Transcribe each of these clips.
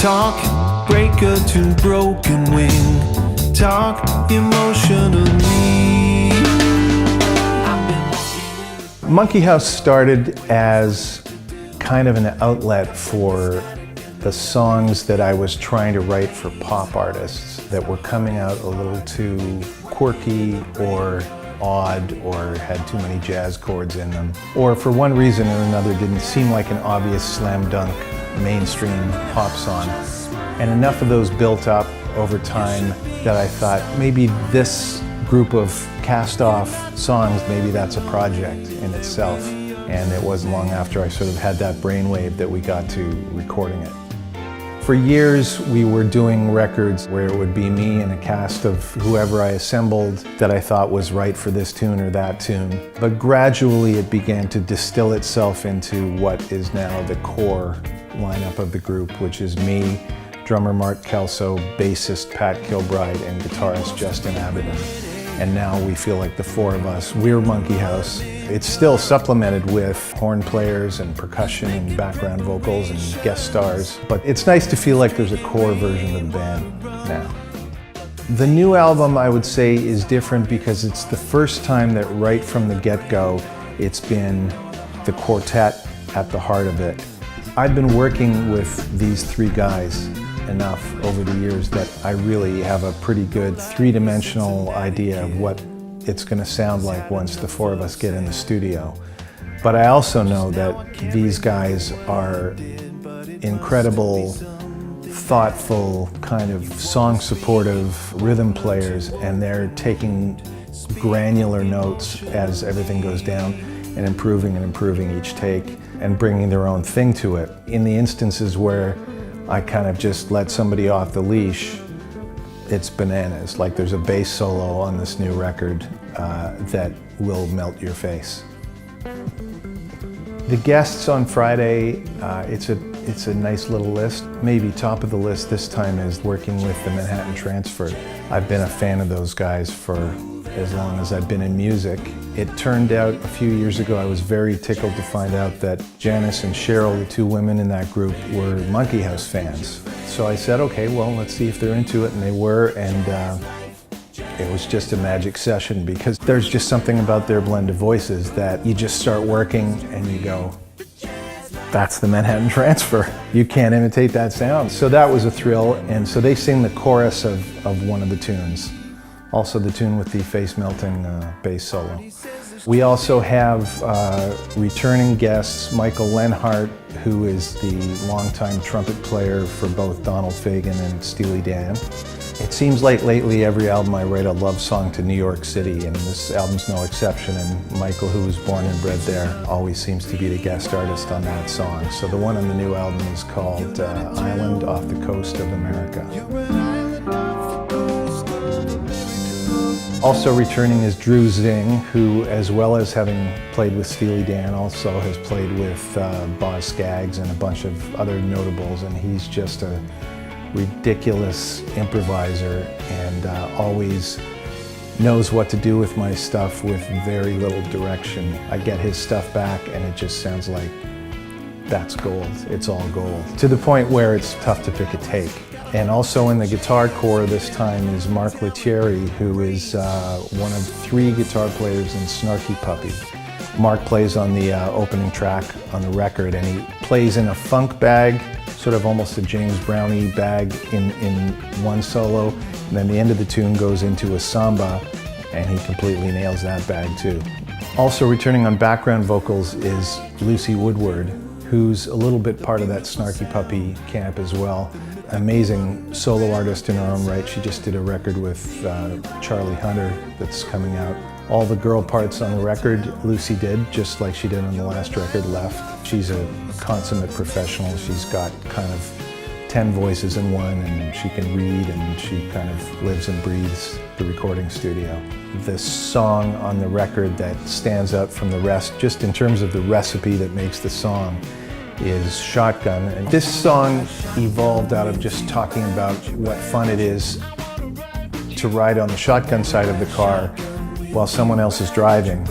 Talk, breaker to broken wing. Talk emotionally. MonkeyHouse started as kind of an outlet for the songs that I was trying to write for pop artists that were coming out a little too quirky or odd or had too many jazz chords in them, or for one reason or another didn't seem like an obvious slam dunk mainstream pop song. And enough of those built up over time that I thought maybe this group of cast-off songs, maybe that's a project in itself. And it wasn't long after I sort of had that brainwave that we got to recording it. For years, we were doing records where it would be me and a cast of whoever I assembled that I thought was right for this tune or that tune. But gradually it began to distill itself into what is now the core lineup of the group, which is me, drummer Mark Kelso, bassist Pat Kilbride, and guitarist Justin Abbott. And now we feel like the four of us, we're MonkeyHouse. It's still supplemented with horn players and percussion and background vocals and guest stars, but it's nice to feel like there's a core version of the band now. The new album, I would say, is different because it's the first time that right from the get-go, it's been the quartet at the heart of it. I've been working with these three guys enough over the years that I really have a pretty good three-dimensional idea of what it's going to sound like once the four of us get in the studio. But I also know that these guys are incredible, thoughtful, kind of song-supportive rhythm players, and they're taking granular notes as everything goes down and improving each take and bringing their own thing to it. In the instances where I kind of just let somebody off the leash, it's bananas. Like there's a bass solo on this new record that will melt your face. The guests on Friday, it's a nice little list. Maybe top of the list this time is working with the Manhattan Transfer. I've been a fan of those guys for as long as I've been in music. It turned out a few years ago I was very tickled to find out that Janice and Cheryl, the two women in that group, were MonkeyHouse fans. So I said, okay, well, let's see if they're into it, and they were, and it was just a magic session because there's just something about their blend of voices that you just start working and you go, that's the Manhattan Transfer. You can't imitate that sound. So that was a thrill, and so they sing the chorus of one of the tunes. Also the tune with the face-melting bass solo. We also have returning guests, Michael Lenhart, who is the longtime trumpet player for both Donald Fagen and Steely Dan. It seems like lately every album I write a love song to New York City, and this album's no exception, and Michael, who was born and bred there, always seems to be the guest artist on that song. So the one on the new album is called Island Off the Coast of America. Also returning is Drew Zing, who, as well as having played with Steely Dan, also has played with Boz Scaggs and a bunch of other notables, and he's just a ridiculous improviser and always knows what to do with my stuff with very little direction. I get his stuff back and it just sounds like that's gold. It's all gold. To the point where it's tough to pick a take. And also in the guitar core this time is Mark Lettieri, who is one of three guitar players in Snarky Puppy. Mark plays on the opening track on the record, and he plays in a funk bag, sort of almost a James Brown-y bag in one solo, and then the end of the tune goes into a samba, and he completely nails that bag too. Also returning on background vocals is Lucy Woodward, who's a little bit part of that Snarky Puppy camp as well. Amazing solo artist in her own right. She just did a record with Charlie Hunter that's coming out. All the girl parts on the record Lucy did, just like she did on the last record, Left. She's a consummate professional. She's got kind of 10 voices in one, and she can read, and she kind of lives and breathes the recording studio. The song on the record that stands out from the rest, just in terms of the recipe that makes the song, is Shotgun. And this song evolved out of just talking about what fun it is to ride on the shotgun side of the car while someone else is driving,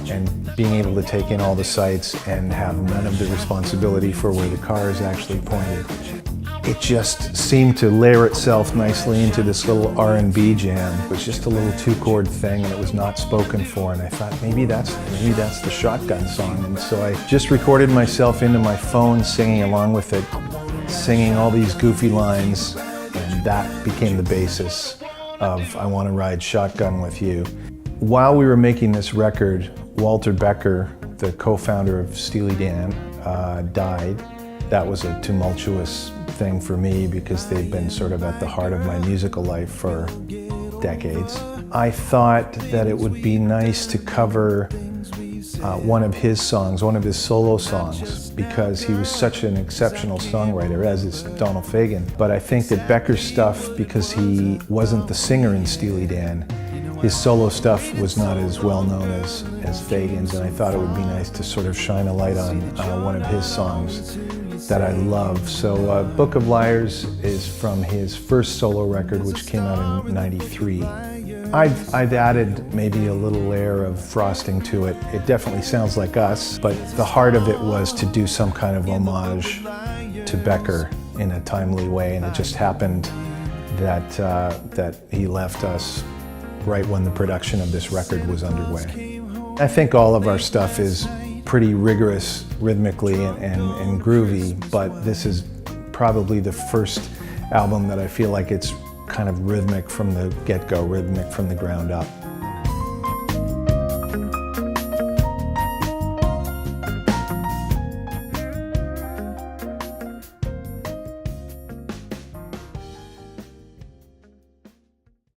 and being able to take in all the sights and have none of the responsibility for where the car is actually pointed. it just seemed to layer itself nicely into this little R&B jam. It was just a little 2-chord thing, and it was not spoken for, and I thought maybe that's the Shotgun song. And so I just recorded myself into my phone singing along with it, singing all these goofy lines, and that became the basis of I Want to Ride Shotgun with You. While we were making this record, Walter Becker, the co-founder of Steely Dan, died. That was a tumultuous thing for me because they'd been sort of at the heart of my musical life for decades. I thought that it would be nice to cover one of his songs, one of his solo songs, because he was such an exceptional songwriter, as is Donald Fagen. But I think that Becker's stuff, because he wasn't the singer in Steely Dan, his solo stuff was not as well known as Fagen's, and I thought it would be nice to sort of shine a light on one of his songs that I love. So Book of Liars is from his first solo record, which came out in '93. I've added maybe a little layer of frosting to it. It definitely sounds like us, but the heart of it was to do some kind of homage to Becker in a timely way, and it just happened that he left us right when the production of this record was underway. I think all of our stuff is pretty rigorous rhythmically and groovy, but this is probably the first album that I feel like it's kind of rhythmic from the get-go, rhythmic from the ground up.